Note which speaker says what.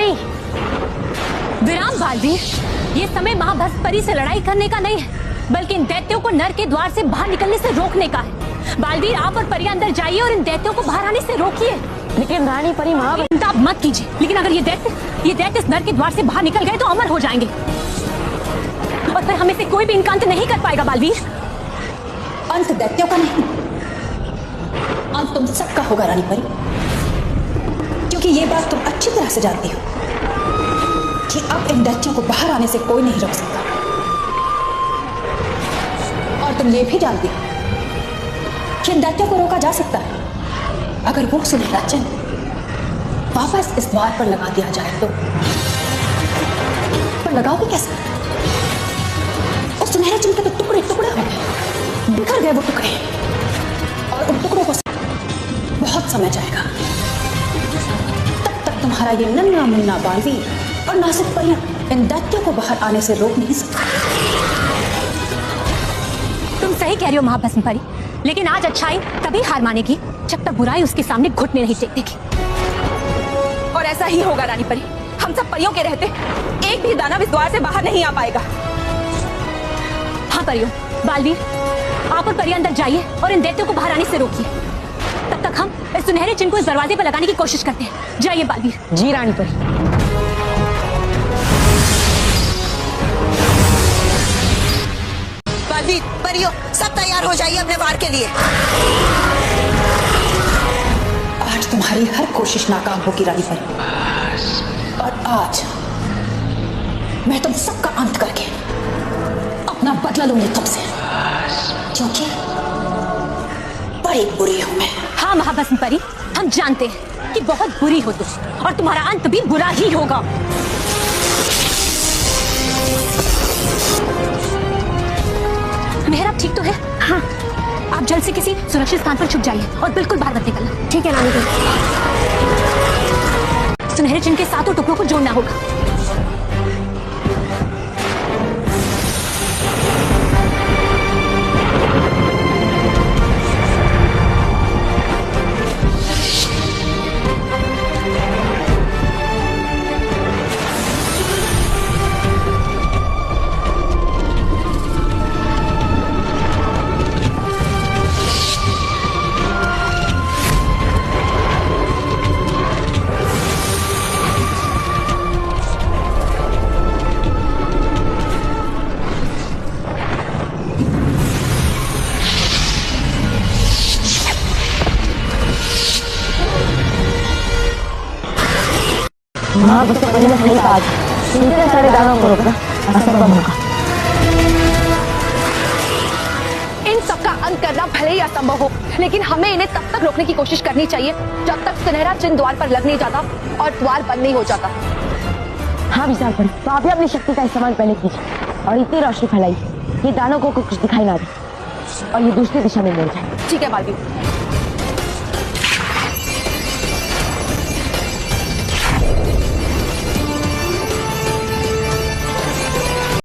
Speaker 1: परी। विराम बालवीर, ये समय महाभस्म परी से लड़ाई करने का नहीं है, बल्कि इन दैत्यों को नर के द्वार से बाहर निकलने से रोकने का है। बालवीर, आप और परी अंदर जाइए और इन दैत्यों को बाहर आने से रोकिए।
Speaker 2: लेकिन रानी परी महाभस्म,
Speaker 1: चिंता आप मत कीजिए, लेकिन अगर ये दैत्य इस नर के द्वार से बाहर निकल गए तो अमर हो जाएंगे और फिर हमें से कोई भी इनका अंत नहीं कर पाएगा। बालवीर,
Speaker 3: अंत दैत्यों का नहीं, अंत तुम सबका होगा रानी परी, क्योंकि ये बात तुम अच्छी तरह से जानती हो कि अब इन दैत्यों को बाहर आने से कोई नहीं रोक सकता। और तुम ये भी जानती हो कि इन दैत्यों को रोका जा सकता है अगर वो सुनहरा चिन्ह वापस इस द्वार पर लगा दिया जाए तो। पर लगाओगे कैसे? उस सुनहरे चिन्ह के तो टुकड़े टुकड़े हो गए, बिखर गए वो टुकड़े, और उन टुकड़ों को बहुत समय जाएगा। तब तक तुम्हारा ये नन्हा मुन्ना बालवीर और नासिक परियां इन दैत्यों को बाहर आने से रोक नहीं सकते।
Speaker 1: तुम सही कह रही हो महाभस्म परी, लेकिन आज अच्छाई तभी हार मानेगी जब तक बुराई उसके सामने घुटने नहीं टेक देगी।
Speaker 2: और ऐसा ही होगा रानी परी। हम सब परियों के रहते एक भी दानव इस द्वार से बाहर नहीं आ पाएगा।
Speaker 1: हाँ परियों, बालवीर, आप और परी अंदर जाइए और इन दैत्यों को बाहर आने से रोकिए। तब तक हम इस सुनहरे चिन्ह को इस दरवाजे पर लगाने की कोशिश करते हैं। जाइए बालवीर।
Speaker 2: जी रानी परी।
Speaker 4: बालवीर, परियों, सब तैयार हो जाइए अपने वार के लिए।
Speaker 3: आज तुम्हारी हर कोशिश नाकाम होगी रानी परी, और आज मैं तुम सबका अंत करके अपना बदला लूंगी तुमसे, क्योंकि बड़ी बुरी हूं मैं।
Speaker 1: हाँ महाभस्म परी, हम जानते हैं कि बहुत बुरी हो तुम, और तुम्हारा अंत भी बुरा ही होगा। मेहराब ठीक तो है? हाँ। आप जल्द से किसी सुरक्षित स्थान पर छुप जाइए और बिल्कुल बाहर मत निकलना। ठीक है रानी जी। सुनहरे चिन्ह के सातों टुकड़ों को जोड़ना होगा।
Speaker 2: महाभस्म परी ने सही कहा, इतने सारे दानवों को रोकना असंभव होगा।
Speaker 5: इन सबका अंत करना भले ही असंभव हो, लेकिन हमें इन्हें तब तक रोकने की कोशिश करनी चाहिए जब तक सुनहरा चिन्ह द्वार पर लग नहीं जाता और द्वार बंद नहीं हो जाता।
Speaker 2: हाँ विशाल परी, तो आप भी अपनी शक्ति का इस्तेमाल पहले कीजिए और इतनी रोशनी फैलाइए ये दानवों को कुछ दिखाई ना दे और ये दूसरी दिशा में मुड़ जाए।
Speaker 5: ठीक है बालवीर।